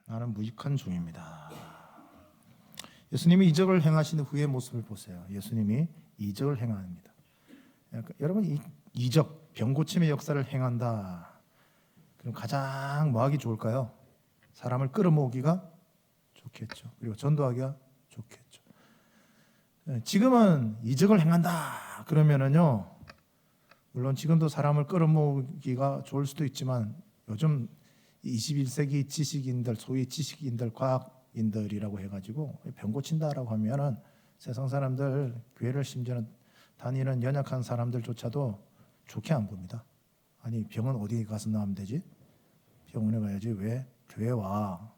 나는 무익한 종입니다. 예수님이 이적을 행하신 후의 모습을 보세요. 예수님이 이적을 행합니다. 여러분, 이 이적, 병 고침의 역사를 행한다. 그럼 가장 뭐 하기 좋을까요? 사람을 끌어모으기가 좋겠죠. 그리고 전도하기가 좋겠죠. 지금은 이적을 행한다 그러면은요, 물론 지금도 사람을 끌어모으기가 좋을 수도 있지만 요즘 21세기 지식인들, 소위 지식인들, 과학인들이라고 해가지고 병 고친다라고 하면은 세상 사람들, 교회를 심지어는 다니는 연약한 사람들조차도 좋게 안 봅니다. 아니, 병은 어디 가서 나으면 되지? 병원에 가야지. 왜 교회 와?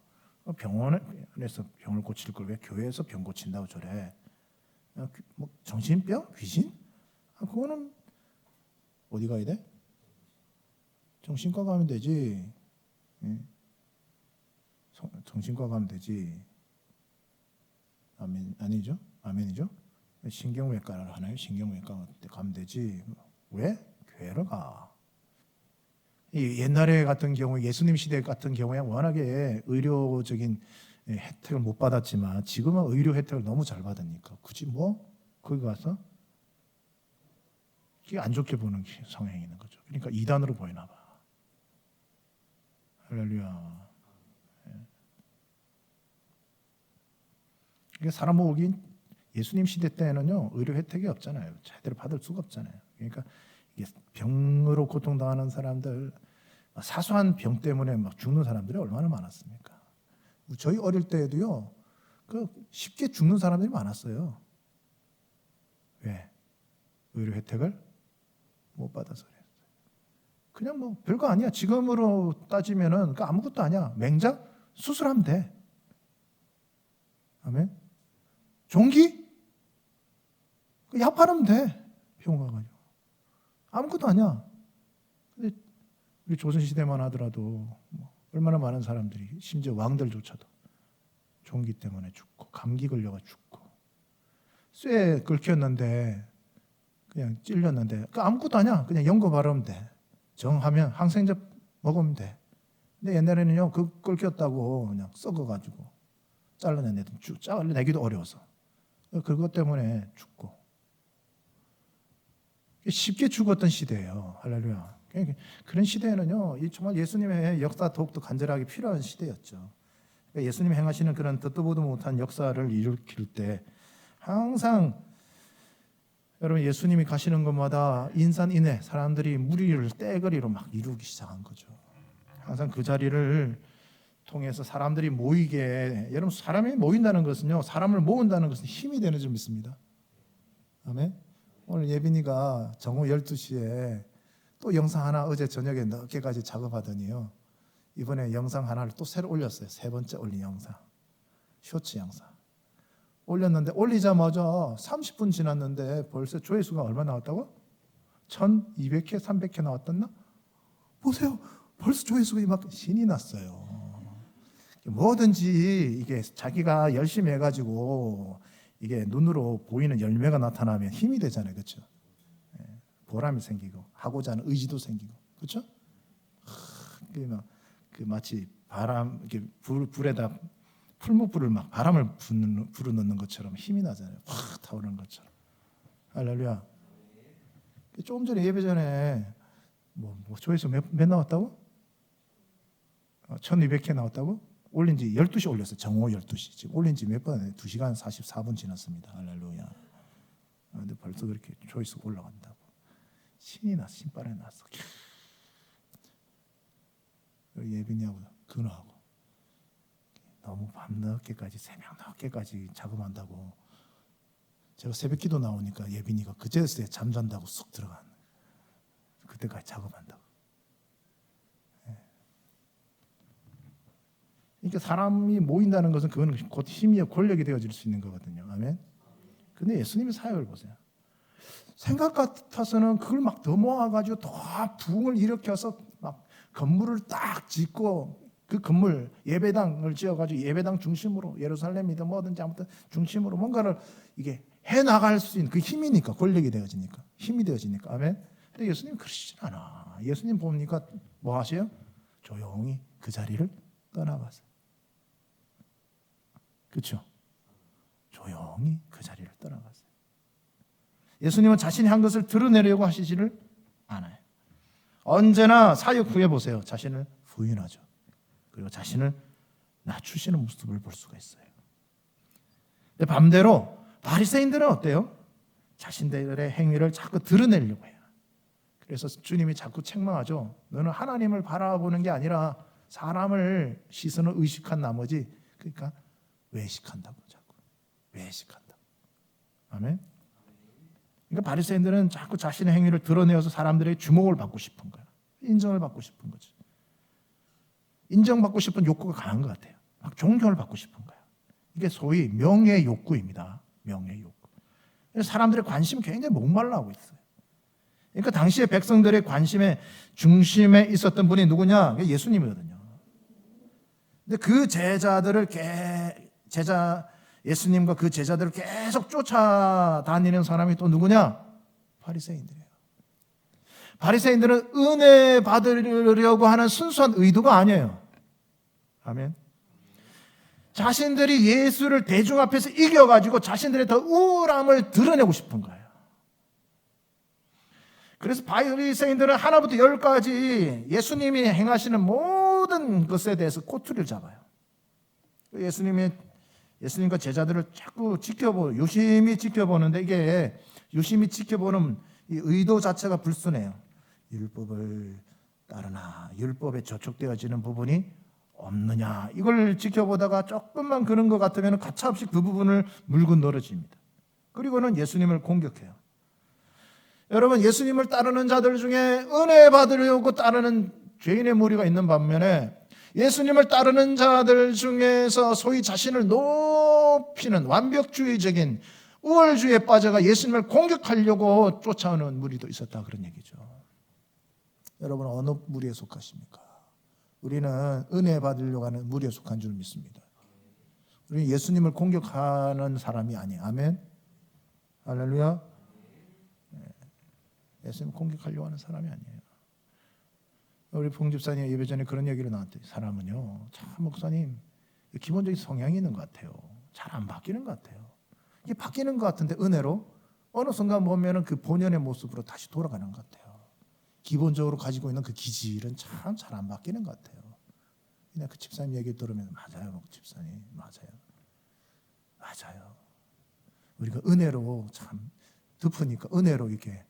병원에서 병을 고칠 걸 왜 교회에서 병 고친다고 저래? 뭐 정신병? 귀신? 그거는 어디 가야 돼? 정신과 가면 되지. 정신과 가면 되지. 아니죠? 아멘이죠? 신경외과를 하나요? 신경외과 가면 되지. 왜? 교회를 가. 옛날에 같은 경우, 예수님 시대 같은 경우에 워낙에 의료적인 혜택을 못 받았지만 지금은 의료 혜택을 너무 잘 받으니까 굳이 뭐 거기 가서 이게 안 좋게 보는 성향이 있는 거죠. 그러니까 이단으로 보이나 봐. 할렐루야. 이게 사람 모으기, 예수님 시대 때는요 의료 혜택이 없잖아요. 제대로 받을 수가 없잖아요. 그러니까 이게 병으로 고통당하는 사람들, 사소한 병 때문에 막 죽는 사람들이 얼마나 많았습니까? 저희 어릴 때에도요 쉽게 죽는 사람들이 많았어요. 왜? 의료 혜택을 못 받아서 그랬어요. 그냥 뭐 별거 아니야. 지금으로 따지면은 아무것도 아니야. 맹장 수술하면 돼. 아멘. 종기 약 바르면 돼. 병원 가가지고 아무것도 아니야. 근데 우리 조선 시대만 하더라도 얼마나 많은 사람들이, 심지어 왕들조차도 종기 때문에 죽고 감기 걸려가 죽고, 쇠 긁혔는데 그냥 찔렸는데 아무것도 아니야. 그냥 연고 바르면 돼. 정하면 항생제 먹으면 돼. 근데 옛날에는요 그 긁혔다고 그냥 썩어가지고 잘라내기도 어려워서 그것 때문에 죽고 쉽게 죽었던 시대예요. 할렐루야. 그런 시대에는요 정말 예수님의 역사 더욱더 간절하게 필요한 시대였죠. 예수님이 행하시는 그런 듣도 보도 못한 역사를 일으킬 때 항상 여러분 예수님이 가시는 곳마다 인산인해 사람들이 무리를 떼거리로 막 이루기 시작한 거죠. 항상 그 자리를 통해서 사람들이 모이게, 여러분 사람이 모인다는 것은요 사람을 모은다는 것은 힘이 되는 줄 믿습니다. 아멘. 오늘 예빈이가 정오 12시에 또 영상 하나 어제 저녁에 늦게까지 작업하더니요 이번에 영상 하나를 또 새로 올렸어요. 세 번째 올린 영상, 쇼츠 영상 올렸는데 올리자마자 30분 지났는데 벌써 조회수가 얼마 나왔다고? 1200회 300회 나왔었나? 보세요. 벌써 조회수가 막 신이 났어요. 뭐든지 이게 자기가 열심히 해가지고 이게 눈으로 보이는 열매가 나타나면 힘이 되잖아요. 그렇죠? 보람이 생기고 하고자 하는 의지도 생기고, 그렇죠? 그 마치 바람, 이렇게 불에다 풀무불을 막 바람을 불어넣는 것처럼 힘이 나잖아요. 확 타오르는 것처럼. 할렐루야. 조금 전에 예배 전에 뭐 조회수 몇 나왔다고? 1200회 나왔다고? 올린 지 12시 올렸어요. 정오 12시. 지금 올린 지 몇 번? 2시간 44분 지났습니다. 할렐루야. 근데 벌써 그렇게 조회수가 올라간다고. 신이 났어. 신바람이 났어. 예빈이하고 근호하고 너무 밤늦게까지, 새벽 늦게까지 작업한다고. 제가 새벽 기도 나오니까 예빈이가 그제서야 잠잔다고 쑥 들어간, 그때까지 작업한다고. 그러니까 사람이 모인다는 것은 그거는 곧 힘이야 권력이 되어질 수 있는 거거든요. 아멘. 근데 예수님의 사역을 보세요. 생각 같아서는 그걸 막 더 모아가지고 더 부흥을 일으켜서 막 건물을 딱 짓고, 그 건물 예배당을 지어가지고 예배당 중심으로 예루살렘이든 뭐든지 아무튼 중심으로 뭔가를 이게 해 나갈 수 있는 그 힘이니까, 권력이 되어지니까, 힘이 되어지니까. 아멘. 근데 예수님 그러시진 않아. 예수님 보니까 뭐 하세요? 조용히 그 자리를 떠나가세요. 그렇죠? 조용히 그 자리를 떠나갔어요. 예수님은 자신이 한 것을 드러내려고 하시지를 않아요. 언제나 사역 후에 보세요. 자신을 부인하죠. 그리고 자신을 낮추시는 모습을 볼 수가 있어요. 근데 반대로 바리새인들은 어때요? 자신들의 행위를 자꾸 드러내려고 해요. 그래서 주님이 자꾸 책망하죠. 너는 하나님을 바라보는 게 아니라 사람을 시선을 의식한 나머지, 그러니까 외식한다고, 자꾸 외식한다. 아멘. 그러니까 바리새인들은 자꾸 자신의 행위를 드러내어서 사람들의 주목을 받고 싶은 거야. 인정을 받고 싶은 거지. 인정받고 싶은 욕구가 강한 것 같아요. 막 존경을 받고 싶은 거야. 이게 소위 명예 욕구입니다. 명예 욕구. 그래서 사람들의 관심이 굉장히 목말라 하고 있어요. 그러니까 당시의 백성들의 관심의 중심에 있었던 분이 누구냐? 예수님이거든요. 근데 그 예수님과 그 제자들을 계속 쫓아다니는 사람이 또 누구냐? 바리새인들이에요. 바리새인들은 은혜 받으려고 하는 순수한 의도가 아니에요. 아멘. 자신들이 예수를 대중 앞에서 이겨가지고 자신들의 더 우월함을 드러내고 싶은 거예요. 그래서 바리새인들은 하나부터 열까지 예수님이 행하시는 모든 것에 대해서 꼬투리를 잡아요. 예수님과 제자들을 자꾸 유심히 지켜보는데, 이게 유심히 지켜보는 이 의도 자체가 불순해요. 율법을 따르나, 율법에 저촉되어지는 부분이 없느냐, 이걸 지켜보다가 조금만 그런 것 같으면 가차없이 그 부분을 물고 늘어집니다. 그리고는 예수님을 공격해요. 여러분, 예수님을 따르는 자들 중에 은혜 받으려고 따르는 죄인의 무리가 있는 반면에, 예수님을 따르는 자들 중에서 소위 자신을 높이는 완벽주의적인 우월주의에 빠져가 예수님을 공격하려고 쫓아오는 무리도 있었다, 그런 얘기죠. 여러분, 어느 무리에 속하십니까? 우리는 은혜 받으려고 하는 무리에 속한 줄 믿습니다. 우리는 예수님을 공격하는 사람이 아니에요. 아멘. 할렐루야. 예수님 공격하려고 하는 사람이 아니에요. 우리 봉집사님 예배 전에 그런 얘기를 나왔대요. 사람은요, 참 목사님 기본적인 성향이 있는 것 같아요. 잘 안 바뀌는 것 같아요. 이게 바뀌는 것 같은데 은혜로 어느 순간 보면은 그 본연의 모습으로 다시 돌아가는 것 같아요. 기본적으로 가지고 있는 그 기질은 참 잘 안 바뀌는 것 같아요. 그냥 그 집사님 얘기 들으면 맞아요, 집사님 맞아요. 우리가 은혜로 참 덮으니까, 은혜로 이렇게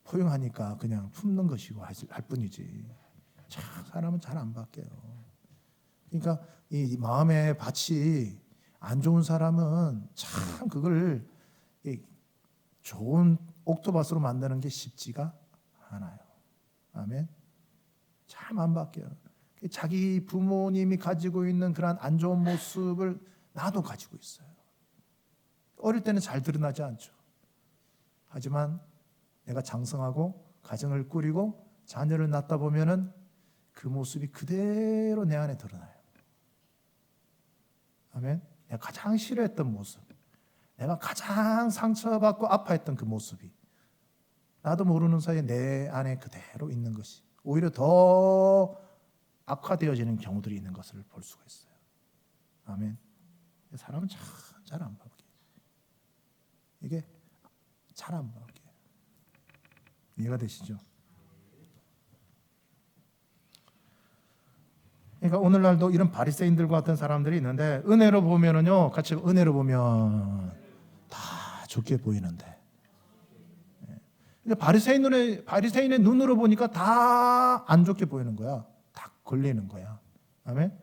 포용하니까 그냥 품는 것이고 할 뿐이지, 참 사람은 잘 안 바뀌어요. 그러니까 이 마음의 밭이 안 좋은 사람은 참 그걸 좋은 옥토밭으로 만드는 게 쉽지가 않아요. 아멘. 참 안 바뀌어요. 자기 부모님이 가지고 있는 그런 안 좋은 모습을 나도 가지고 있어요. 어릴 때는 잘 드러나지 않죠. 하지만 내가 장성하고 가정을 꾸리고 자녀를 낳다 보면은 그 모습이 그대로 내 안에 드러나요. 아멘. 내가 가장 싫어했던 모습, 내가 가장 상처받고 아파했던 그 모습이 나도 모르는 사이에 내 안에 그대로 있는 것이 오히려 더 악화되어지는 경우들이 있는 것을 볼 수가 있어요. 아멘. 사람은 참 잘 안 바뀌어요. 이게 잘 안 바뀌어요. 이해가 되시죠? 그러니까 오늘날도 이런 바리새인들과 같은 사람들이 있는데, 은혜로 보면은요, 같이 은혜로 보면 다 좋게 보이는데, 바리새인의 눈으로 보니까 다 안 좋게 보이는 거야. 다 걸리는 거야. 아멘.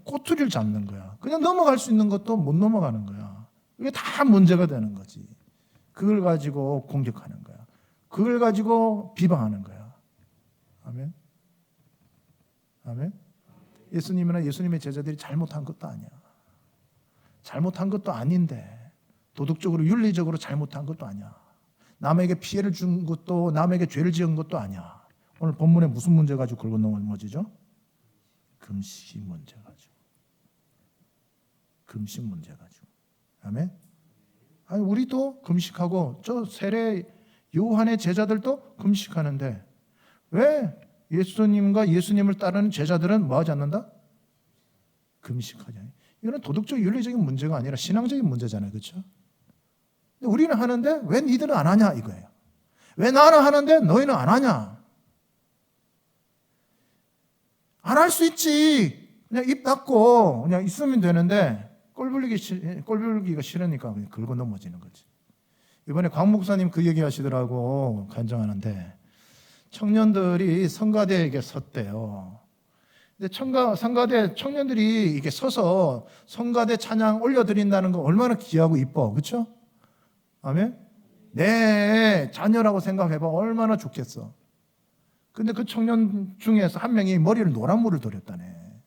꼬투리를 잡는 거야. 그냥 넘어갈 수 있는 것도 못 넘어가는 거야. 이게 다 문제가 되는 거지. 그걸 가지고 공격하는 거야. 그걸 가지고 비방하는 거야. 아멘. 아멘. 예수님이나 예수님의 제자들이 잘못한 것도 아니야. 잘못한 것도 아닌데, 도덕적으로 윤리적으로 잘못한 것도 아니야. 남에게 피해를 준 것도, 남에게 죄를 지은 것도 아니야. 오늘 본문에 무슨 문제 가지고 긁어 넘어지죠? 금식 문제 가지고. 금식 문제 가지고. 아멘. 아니, 우리도 금식하고 저 세례 요한의 제자들도 금식하는데 왜 예수님과 예수님을 따르는 제자들은 뭐 하지 않는다? 금식하냐. 이거는 도덕적 윤리적인 문제가 아니라 신앙적인 문제잖아요. 그렇죠? 근데 우리는 하는데 왜 니들은 안 하냐 이거예요. 왜 나는 하는데 너희는 안 하냐. 안 할 수 있지. 그냥 입 닫고 그냥 있으면 되는데 꼴 불기가 싫으니까 그냥 긁어 넘어지는 거지. 이번에 곽 목사님 그 얘기 하시더라고. 간증하는데 청년들이 성가대에게 섰대요. 근데 성가대 청년들이 이렇게 서서 성가대 찬양 올려드린다는 거 얼마나 귀하고 이뻐. 그렇죠? 아멘? 내 자녀라고 생각해봐. 얼마나 좋겠어. 근데 그 청년 중에서 한 명이 머리를 노란 물을 들였다네.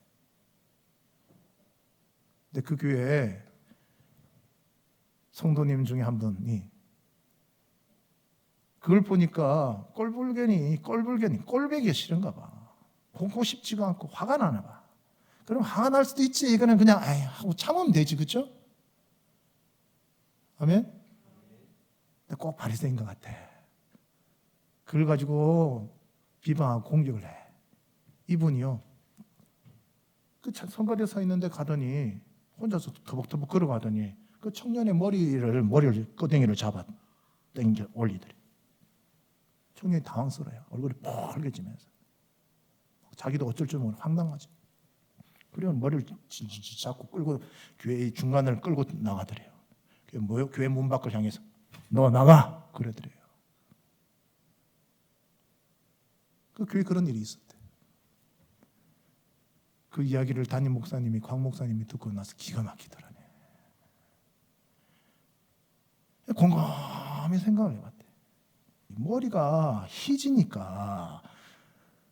근데 그 교회에 성도님 중에 한 분이 그걸 보니까 꼴보기가 싫은가 봐. 보고 싶지가 않고 화가 나나 봐. 그럼 화가 날 수도 있지. 이거는 그냥 하고 참으면 되지. 그렇죠? 아멘? 근데 꼭 바리새인 것 같아. 그걸 가지고 비방하고 공격을 해. 이분이요. 그 성가대 서 있는데 가더니 혼자서 터벅터벅 걸어가더니 그 청년의 머리를 끄댕이를 잡아 당겨 올리더래. 청년이 당황스러워요. 얼굴이 펄개지면서. 자기도 어쩔 줄 모르고 황당하지. 그리고 머리를 잡고 끌고 교회 중간을 끌고 나가더래요. 교회 문 밖을 향해서 너 나가! 그러더래요. 그 교회 그런 일이 있었대. 그 이야기를 담임 목사님이 곽 목사님이 듣고 나서 기가 막히더라네. 곰곰이 생각을 해봤대. 머리가 희지니까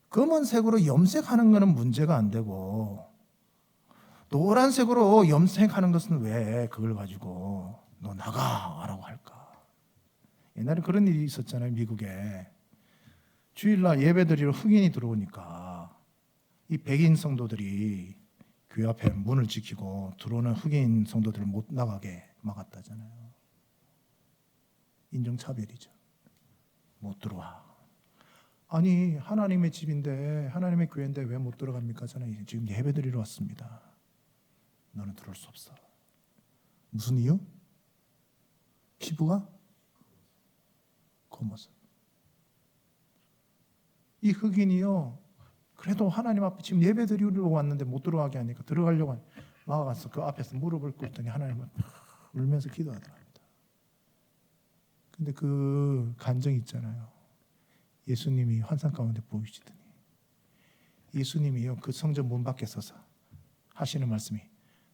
검은색으로 염색하는 것은 문제가 안 되고 노란색으로 염색하는 것은 왜 그걸 가지고 너 나가라고 할까? 옛날에 그런 일이 있었잖아요. 미국에 주일날 예배드리러 흑인이 들어오니까 이 백인 성도들이 교회 앞에 문을 지키고 들어오는 흑인 성도들을 못 나가게 막았다잖아요. 인종차별이죠. 못 들어와. 아니 하나님의 집인데 하나님의 교회인데 왜 못 들어갑니까? 저는 지금 예배드리러 왔습니다. 너는 들어올 수 없어. 무슨 이유? 피부가 검어서. 이 흑인이요. 그래도 하나님 앞에 지금 예배드리러 왔는데 못 들어가게 하니까 들어가려고 막아가서 그 앞에서 무릎을 꿇더니 하나님을 울면서 기도하더랍니다. 근데 그 간증 있잖아요. 예수님이 환상 가운데 보이시더니 예수님이요 그 성전 문 밖에 서서 하시는 말씀이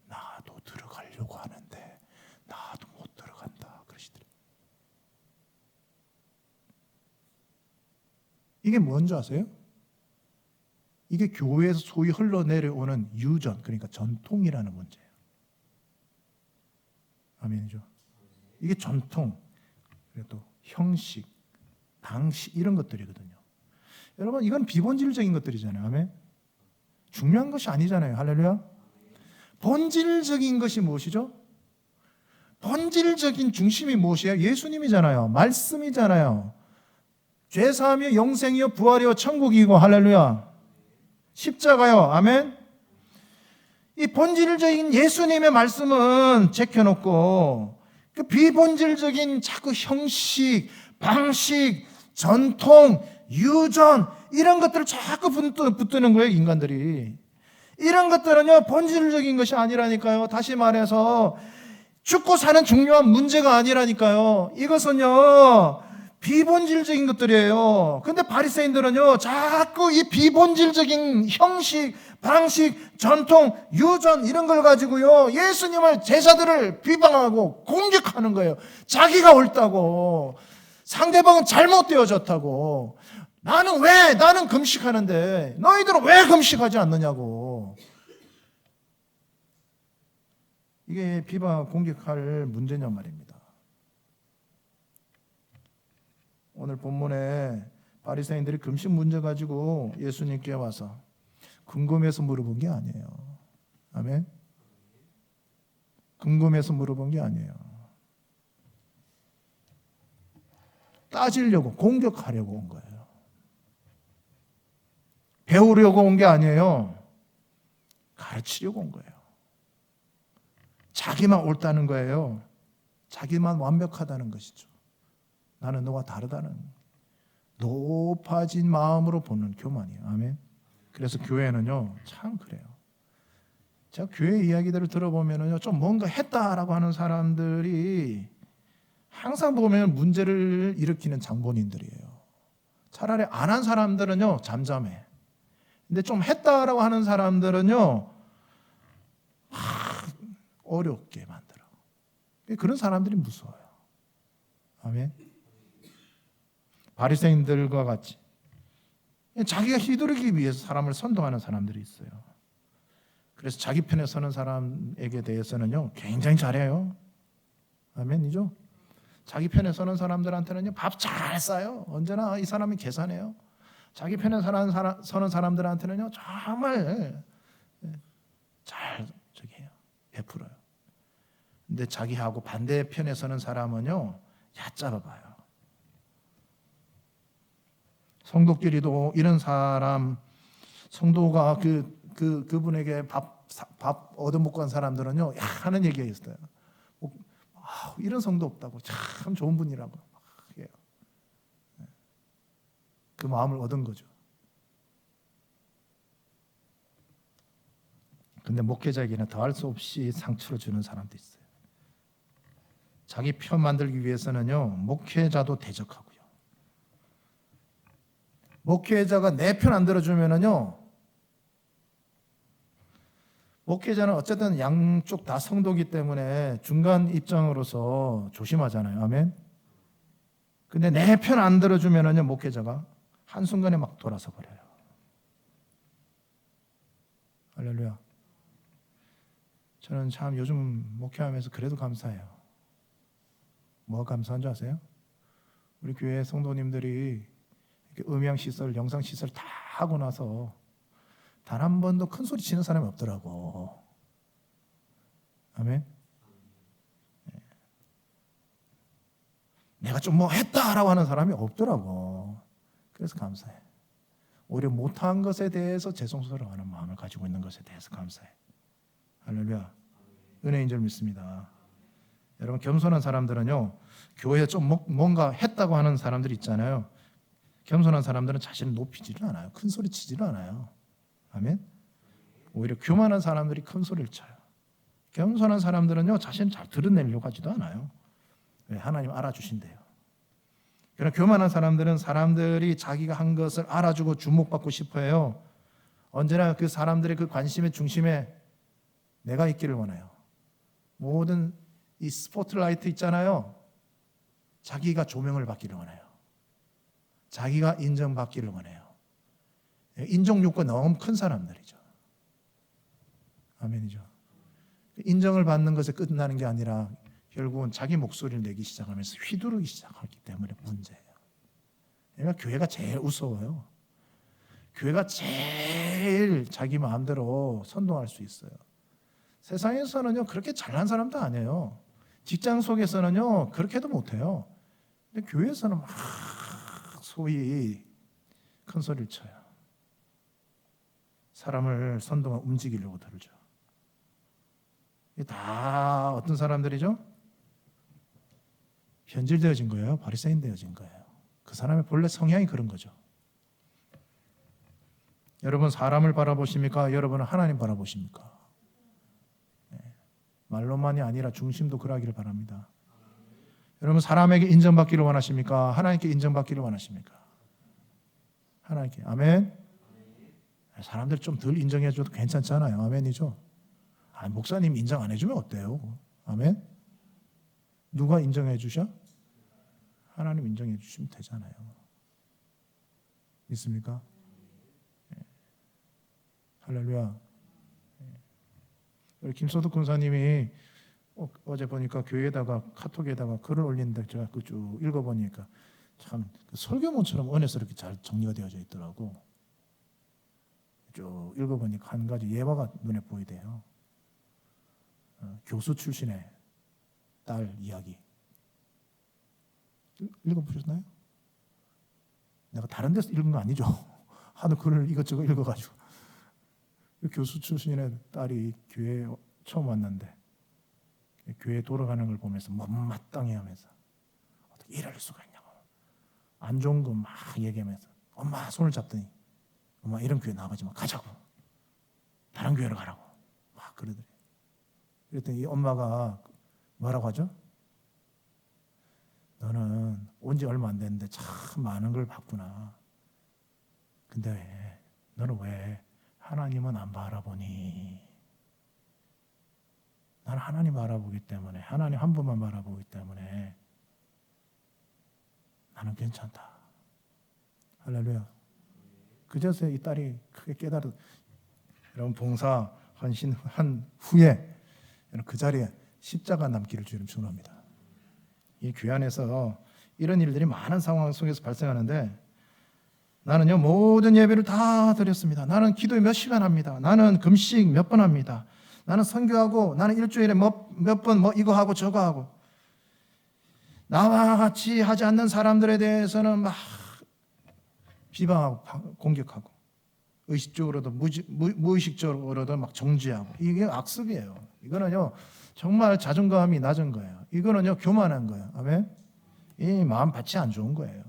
나도 들어가려고 하는데 나도 못 들어간다 그러시더래요. 이게 뭔지 아세요? 이게 교회에서 소위 흘러내려오는 유전, 그러니까 전통이라는 문제예요. 아멘이죠. 이게 전통, 그래도 형식, 방식 이런 것들이거든요. 여러분 이건 비본질적인 것들이잖아요. 아멘. 중요한 것이 아니잖아요. 할렐루야. 본질적인 것이 무엇이죠? 본질적인 중심이 무엇이에요? 예수님이잖아요. 말씀이잖아요. 죄사함이요 영생이요 부활이요 천국이고 할렐루야. 십자가요. 아멘. 이 본질적인 예수님의 말씀은 제껴놓고 그 비본질적인 자꾸 형식, 방식, 전통, 유전 이런 것들을 자꾸 붙드는 거예요. 인간들이. 이런 것들은요 본질적인 것이 아니라니까요. 다시 말해서 죽고 사는 중요한 문제가 아니라니까요. 이것은요 비본질적인 것들이에요. 근데 바리새인들은요 자꾸 이 비본질적인 형식, 방식, 전통, 유전 이런 걸 가지고요 예수님을 제자들을 비방하고 공격하는 거예요. 자기가 옳다고, 상대방은 잘못되어졌다고. 나는 금식하는데 너희들은 왜 금식하지 않느냐고. 이게 비방 공격할 문제냔 말입니다. 오늘 본문에 바리새인들이 금식 문제 가지고 예수님께 와서 궁금해서 물어본 게 아니에요. 아멘. 궁금해서 물어본 게 아니에요. 따지려고 공격하려고 온 거예요. 배우려고 온 게 아니에요. 가르치려고 온 거예요. 자기만 옳다는 거예요. 자기만 완벽하다는 것이죠. 나는 너와 다르다는 높아진 마음으로 보는 교만이에요. 아멘. 그래서 교회는요, 참 그래요. 제가 교회 이야기들을 들어보면요, 좀 뭔가 했다라고 하는 사람들이 항상 보면 문제를 일으키는 장본인들이에요. 차라리 안 한 사람들은요, 잠잠해. 근데 좀 했다라고 하는 사람들은요, 어렵게 만들어. 그런 사람들이 무서워요. 아멘. 바리새인들과 같이 자기가 휘두르기 위해서 사람을 선동하는 사람들이 있어요. 그래서 자기 편에 서는 사람에게 대해서는요, 굉장히 잘해요. 아멘이죠. 자기 편에 서는 사람들한테는요, 밥 잘 싸요. 언제나 이 사람이 계산해요. 자기 편에 서는 사람들한테는요, 정말 잘 해요. 베풀어요. 근데 자기하고 반대편에 서는 사람은요, 얕잡아 봐요. 성도끼리도 이런 사람, 성도가 그분에게 밥 얻어먹고 간 사람들은요, 하는 얘기가 있어요. 이런 성도 없다고, 참 좋은 분이라고 해요. 그 마음을 얻은 거죠. 근데 목회자에게는 더할 수 없이 상처를 주는 사람도 있어요. 자기 편 만들기 위해서는요, 목회자도 대적하고요. 목회자가 내 편 안 들어주면은요, 목회자는 어쨌든 양쪽 다 성도기 때문에 중간 입장으로서 조심하잖아요. 아멘. 근데 내 편 안 들어주면은요, 목회자가 한순간에 막 돌아서 버려요. 할렐루야. 저는 참 요즘 목회하면서 그래도 감사해요. 뭐가 감사한 줄 아세요? 우리 교회 성도님들이 음향 시설, 영상 시설 다 하고 나서 단 한 번도 큰 소리 치는 사람이 없더라고. 아멘. 내가 좀 뭐 했다라고 하는 사람이 없더라고. 그래서 감사해. 오히려 못한 것에 대해서 죄송스러워하는 마음을 가지고 있는 것에 대해서 감사해. 할렐루야. 은혜인 줄 믿습니다. 여러분, 겸손한 사람들은요, 교회에 좀 뭔가 했다고 하는 사람들 있잖아요. 겸손한 사람들은 자신을 높이지를 않아요. 큰 소리 치지를 않아요. 아멘. 오히려 교만한 사람들이 큰 소리를 쳐요. 겸손한 사람들은요, 자신을 잘 드러내려고 하지도 않아요. 왜? 하나님 알아주신대요. 그러나 교만한 사람들은 사람들이 자기가 한 것을 알아주고 주목받고 싶어해요. 언제나 그 사람들의 그 관심의 중심에 내가 있기를 원해요. 모든 이 스포트라이트 있잖아요. 자기가 조명을 받기를 원해요. 자기가 인정받기를 원해요. 인정 욕구가 너무 큰 사람들이죠. 아멘이죠. 인정을 받는 것에 끝나는 게 아니라 결국은 자기 목소리를 내기 시작하면서 휘두르기 시작하기 때문에 문제예요. 그러니까 교회가 제일 무서워요. 교회가 제일 자기 마음대로 선동할 수 있어요. 세상에서는요, 그렇게 잘난 사람도 아니에요. 직장 속에서는요, 그렇게도 못해요. 근데 교회에서는 막 소위 큰 소리를 쳐요. 사람을 선동하고 움직이려고 들죠. 이게 다 어떤 사람들이죠? 변질되어진 거예요. 바리새인 되어진 거예요. 그 사람의 본래 성향이 그런 거죠. 여러분, 사람을 바라보십니까? 여러분은 하나님 바라보십니까? 말로만이 아니라 중심도 그러하기를 바랍니다. 여러분, 사람에게 인정받기를 원하십니까? 하나님께 인정받기를 원하십니까? 하나님께. 아멘. 사람들 좀 덜 인정해줘도 괜찮잖아요. 아멘이죠. 목사님 인정 안 해주면 어때요? 아멘. 누가 인정해 주셔? 하나님 인정해 주시면 되잖아요. 믿습니까? 할렐루야. 우리 김소득 군사님이 어제 보니까 교회에다가 카톡에다가 글을 올리는데 제가 그 쭉 읽어보니까 참 설교문처럼 은혜스럽게 잘 정리가 되어져 있더라고. 쭉 읽어보니까 한 가지 예화가 눈에 보이대요. 교수 출신의 딸 이야기. 읽어보셨나요? 내가 다른 데서 읽은 거 아니죠. 하도 글을 이것저것 읽어가지고. 교수 출신의 딸이 교회에 처음 왔는데, 교회 돌아가는 걸 보면서 못마땅해하면서 어떻게 이럴 수가 있냐고 안 좋은 거 막 얘기하면서 엄마 손을 잡더니 엄마 이런 교회 나가지 마 가자고 다른 교회로 가라고 막 그러더래. 그랬더니 이 엄마가 뭐라고 하죠? 너는 온 지 얼마 안 됐는데 참 많은 걸 봤구나. 근데 너는 왜 하나님은 안 바라보니? 나는 하나님 바라보기 때문에 하나님 한 분만 바라보기 때문에 나는 괜찮다. 할렐루야. 그제서야 이 딸이 크게 깨달은 여러분 봉사 헌신한 후에 그 자리에 십자가 남기를 주님 축원합니다. 이 교회 안에서 이런 일들이 많은 상황 속에서 발생하는데 나는요 모든 예배를 다 드렸습니다. 나는 기도 몇 시간 합니다. 나는 금식 몇 번 합니다. 나는 선교하고 나는 일주일에 몇 번 이거 하고 저거 하고 나와 같이 하지 않는 사람들에 대해서는 막 비방하고 공격하고 의식적으로도 무의식적으로도 막 정죄하고 이게 악습이에요. 이거는요 정말 자존감이 낮은 거예요. 이거는요 교만한 거예요. 아멘. 이 마음 밭이 안 좋은 거예요.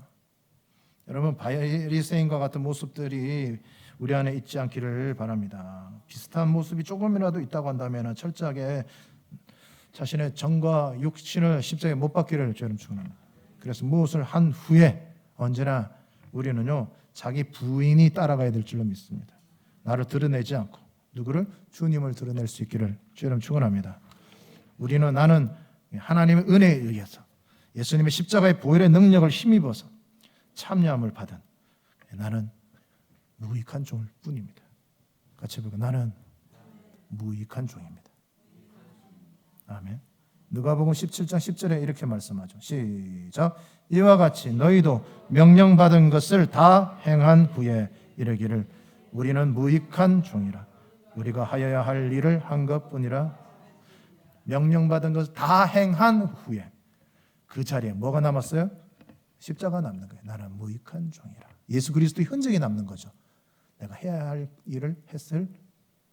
여러분 바리새인과 같은 모습들이 우리 안에 있지 않기를 바랍니다. 비슷한 모습이 조금이라도 있다고 한다면 철저하게 자신의 정과 육신을 십자가에 못 박기를 주님 축원합니다. 그래서 무엇을 한 후에 언제나 우리는요 자기 부인이 따라가야 될 줄로 믿습니다. 나를 드러내지 않고 누구를? 주님을 드러낼 수 있기를 주님 축원합니다. 나는 하나님의 은혜에 의해서 예수님의 십자가의 보혈의 능력을 힘입어서 참여함을 받은 나는 무익한 종일 뿐입니다. 같이 해볼까요? 나는 무익한 종입니다. 아멘. 누가복음 17장 10절에 이렇게 말씀하죠. 시작. 이와 같이 너희도 명령받은 것을 다 행한 후에 이르기를 우리는 무익한 종이라 우리가 하여야 할 일을 한 것뿐이라. 명령받은 것을 다 행한 후에 그 자리에 뭐가 남았어요? 십자가 남는 거예요. 나는 무익한 종이라. 예수 그리스도의 흔적이 남는 거죠. 내가 해야 할 일을 했을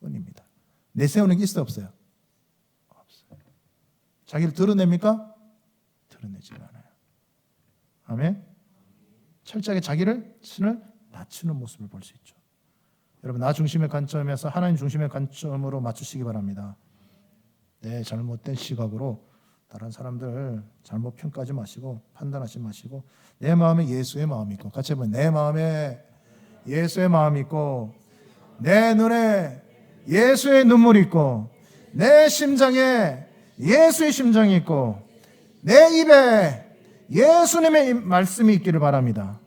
뿐입니다. 내세우는 게 있어요? 없어요? 없어요. 자기를 드러냅니까? 드러내지 않아요. 아멘. 철저하게 자기를 신을 낮추는 모습을 볼 수 있죠. 여러분 나 중심의 관점에서 하나님 중심의 관점으로 맞추시기 바랍니다. 내 잘못된 시각으로 다른 사람들 잘못 평가하지 마시고 판단하지 마시고 내 마음에 예수의 마음이 있고 같이 해보면 내 마음에 예수의 마음이 있고 내 눈에 예수의 눈물이 있고 내 심장에 예수의 심장이 있고 내 입에 예수님의 말씀이 있기를 바랍니다.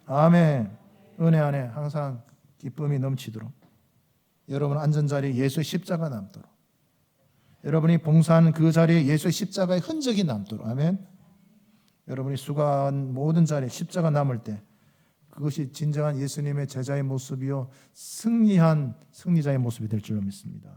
아멘. 은혜 안에 항상 기쁨이 넘치도록 여러분 안전자리에 예수의 십자가 남도록 여러분이 봉사하는 그 자리에 예수의 십자가의 흔적이 남도록 아멘. 여러분이 수고한 모든 자리에 십자가 남을 때 그것이 진정한 예수님의 제자의 모습이요 승리한 승리자의 모습이 될 줄로 믿습니다.